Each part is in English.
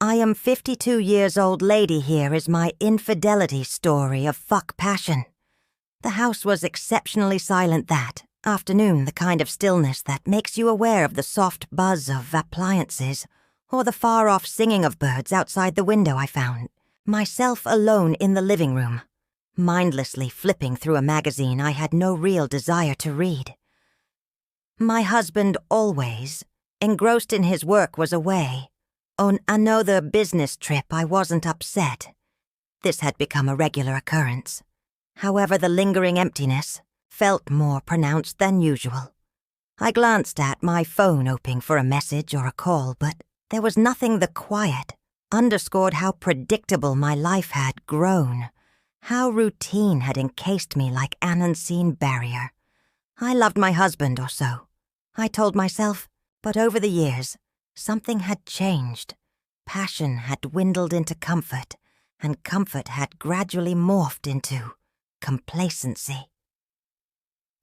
I am 52 years old lady here is my infidelity story of fuck passion. The house was exceptionally silent that afternoon, the kind of stillness that makes you aware of the soft buzz of appliances or the far-off singing of birds outside the window. I found myself alone in the living room, mindlessly flipping through a magazine I had no real desire to read. My husband, always engrossed in his work, was away. On another business trip, I wasn't upset. This had become a regular occurrence. However, the lingering emptiness felt more pronounced than usual. I glanced at my phone hoping for a message or a call, but there was nothing. The quiet underscored how predictable my life had grown, how routine had encased me like an unseen barrier. I loved my husband, or so I told myself, but over the years, something had changed. Passion had dwindled into comfort, and comfort had gradually morphed into complacency.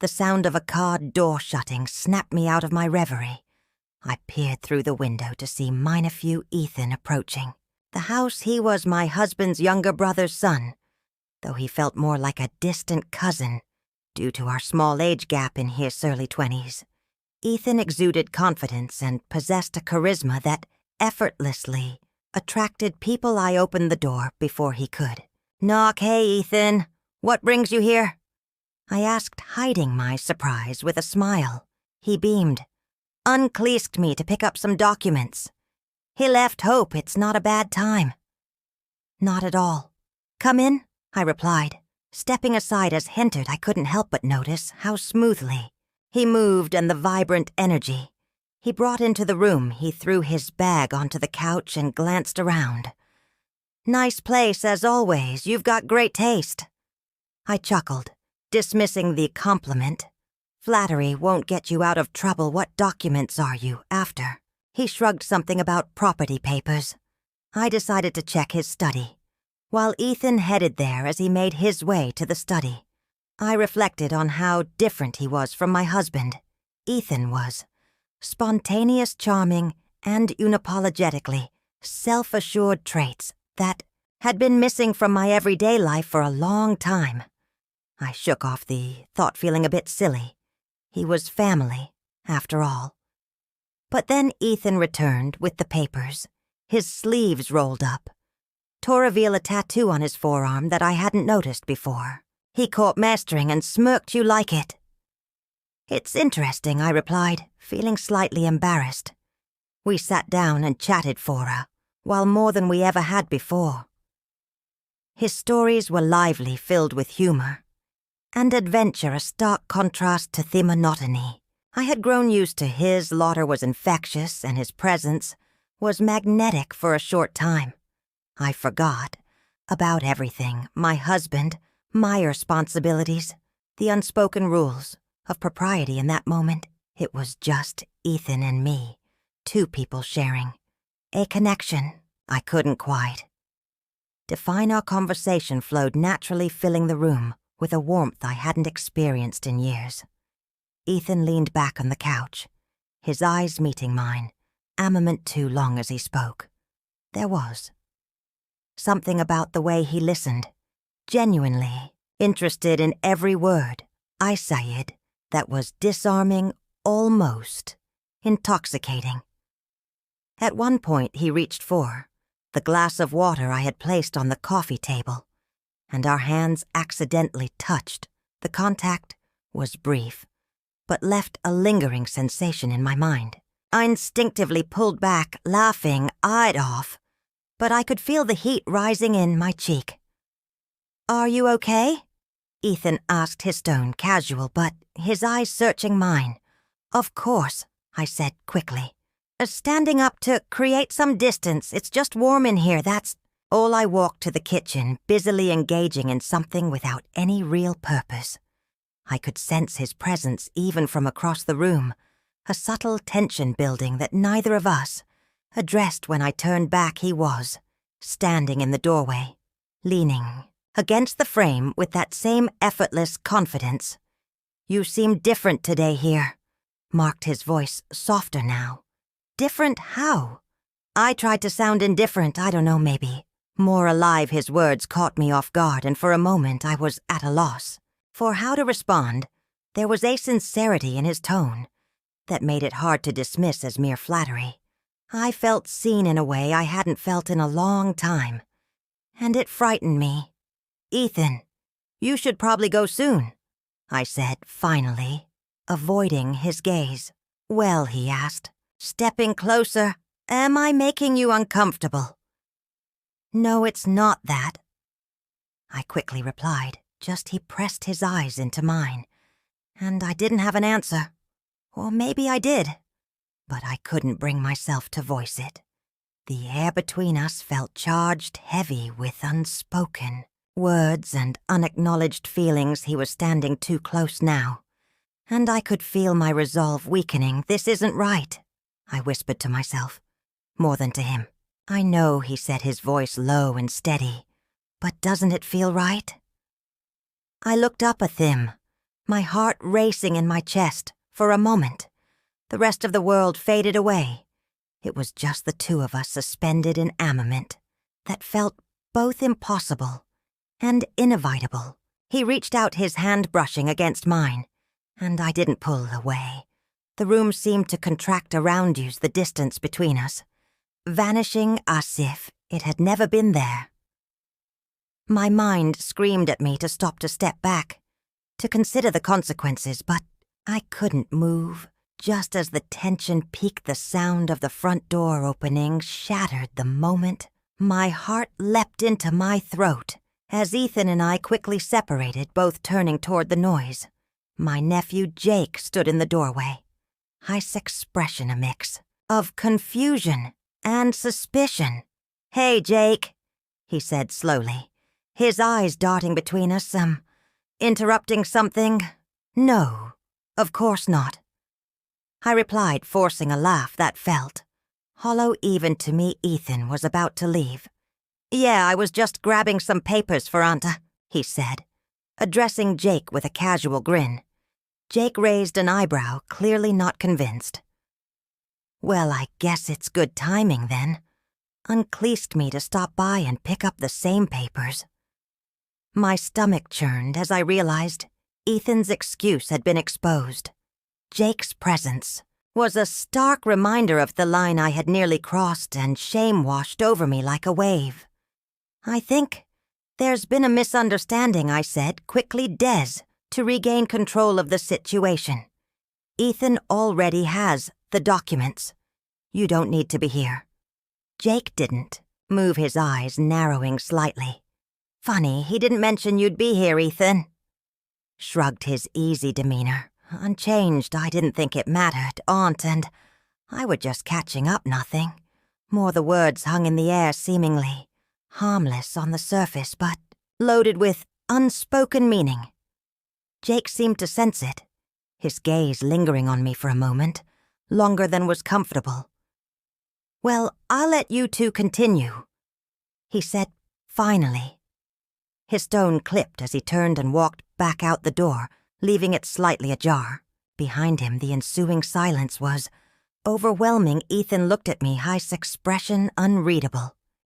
The sound of a car door shutting snapped me out of my reverie. I peered through the window to see my nephew Ethan approaching. The house, he was my husband's younger brother's son, though he felt more like a distant cousin due to our small age gap in his early 20s. Ethan exuded confidence and possessed a charisma that effortlessly attracted people. I opened the door before he could. "Knock, hey, Ethan. What brings you here?" I asked, hiding my surprise with a smile. He beamed. "Uncleased me to pick up some documents. He left. Hope it's not a bad time." "Not at all. Come in," I replied, stepping aside as hinted. I couldn't help but notice how smoothly he moved and the vibrant energy he brought into the room. He threw his bag onto the couch and glanced around. "Nice place, as always. You've got great taste." I chuckled, dismissing the compliment. "Flattery won't get you out of trouble. What documents are you after?" He shrugged something about property papers. I decided to check his study, while Ethan headed there as he made his way to the study. I reflected on how different he was from my husband. Ethan was spontaneous, charming, and unapologetically self-assured traits that had been missing from my everyday life for a long time. I shook off the thought, feeling a bit silly. He was family, after all. But then Ethan returned with the papers, his sleeves rolled up, to reveal a tattoo on his forearm that I hadn't noticed before. He caught mastering and smirked. "You like it?" "It's interesting," I replied, feeling slightly embarrassed. We sat down and chatted for a while, more than we ever had before. His stories were lively, filled with humor and adventure, a stark contrast to the monotony. I had grown used to his. Laughter was infectious, and his presence was magnetic for a short time. I forgot about everything: my husband, my responsibilities, the unspoken rules of propriety. In that moment, it was just Ethan and me, two people sharing a connection I couldn't quite define. Our conversation flowed naturally, filling the room with a warmth I hadn't experienced in years. Ethan leaned back on the couch, his eyes meeting mine, a moment too long as he spoke. There was something about the way he listened, genuinely interested in every word I said, that was disarming, almost intoxicating. At one point, he reached for the glass of water I had placed on the coffee table, and our hands accidentally touched. The contact was brief, but left a lingering sensation in my mind. I instinctively pulled back, laughing, eyed off, but I could feel the heat rising in my cheek. "Are you okay?" Ethan asked, his tone casual, but his eyes searching mine. "Of course," I said quickly, standing up to create some distance. "It's just warm in here, that's all." I walked to the kitchen, busily engaging in something without any real purpose. I could sense his presence even from across the room, a subtle tension building that neither of us addressed. When I turned back, he was standing in the doorway, leaning against the frame with that same effortless confidence. "You seem different today here," marked his voice, softer now. "Different how?" I tried to sound indifferent, I don't know, maybe. More alive, his words caught me off guard, and for a moment I was at a loss. For how to respond, there was a sincerity in his tone that made it hard to dismiss as mere flattery. I felt seen in a way I hadn't felt in a long time, and it frightened me. "Ethan, you should probably go soon," I said, finally, avoiding his gaze. "Well," he asked, stepping closer, "am I making you uncomfortable?" "No, it's not that," I quickly replied, just he pressed his eyes into mine, and I didn't have an answer. Or maybe I did, but I couldn't bring myself to voice it. The air between us felt charged heavy with unspoken words and unacknowledged feelings. He was standing too close now, and I could feel my resolve weakening. "This isn't right," I whispered to myself, more than to him. "I know," he said, his voice low and steady, "but doesn't it feel right?" I looked up at him, my heart racing in my chest. For a moment, the rest of the world faded away. It was just the two of us suspended in armament that felt both impossible and inevitable. He reached out, his hand brushing against mine, and I didn't pull away. The room seemed to contract around us, the distance between us, vanishing as if it had never been there. My mind screamed at me to stop, to step back, to consider the consequences, but I couldn't move. Just as the tension peaked, the sound of the front door opening shattered the moment. My heart leapt into my throat as Ethan and I quickly separated, both turning toward the noise. My nephew Jake stood in the doorway, his expression a mix of confusion and suspicion. "Hey, Jake," he said slowly, his eyes darting between us. Interrupting something?" "No, of course not," I replied, forcing a laugh that felt hollow even to me. Ethan was about to leave. "Yeah, I was just grabbing some papers for Anta," he said, addressing Jake with a casual grin. Jake raised an eyebrow, clearly not convinced. "Well, I guess it's good timing then," uncleased me to stop by and pick up the same papers. My stomach churned as I realized Ethan's excuse had been exposed. Jake's presence was a stark reminder of the line I had nearly crossed, and shame washed over me like a wave. "I think there's been a misunderstanding," I said, quickly, to regain control of the situation. "Ethan already has the documents. You don't need to be here." Jake didn't move, his eyes narrowing slightly. "Funny, he didn't mention you'd be here, Ethan." Shrugged, his easy demeanor unchanged. I didn't think it mattered. Aunt and I were just catching up, nothing more. The words hung in the air, seemingly harmless on the surface, but loaded with unspoken meaning. Jake seemed to sense it, his gaze lingering on me for a moment, longer than was comfortable. "Well, I'll let you two continue," he said finally. His tone clipped as he turned and walked back out the door, leaving it slightly ajar. Behind him, the ensuing silence was overwhelming. Ethan looked at me, his expression unreadable.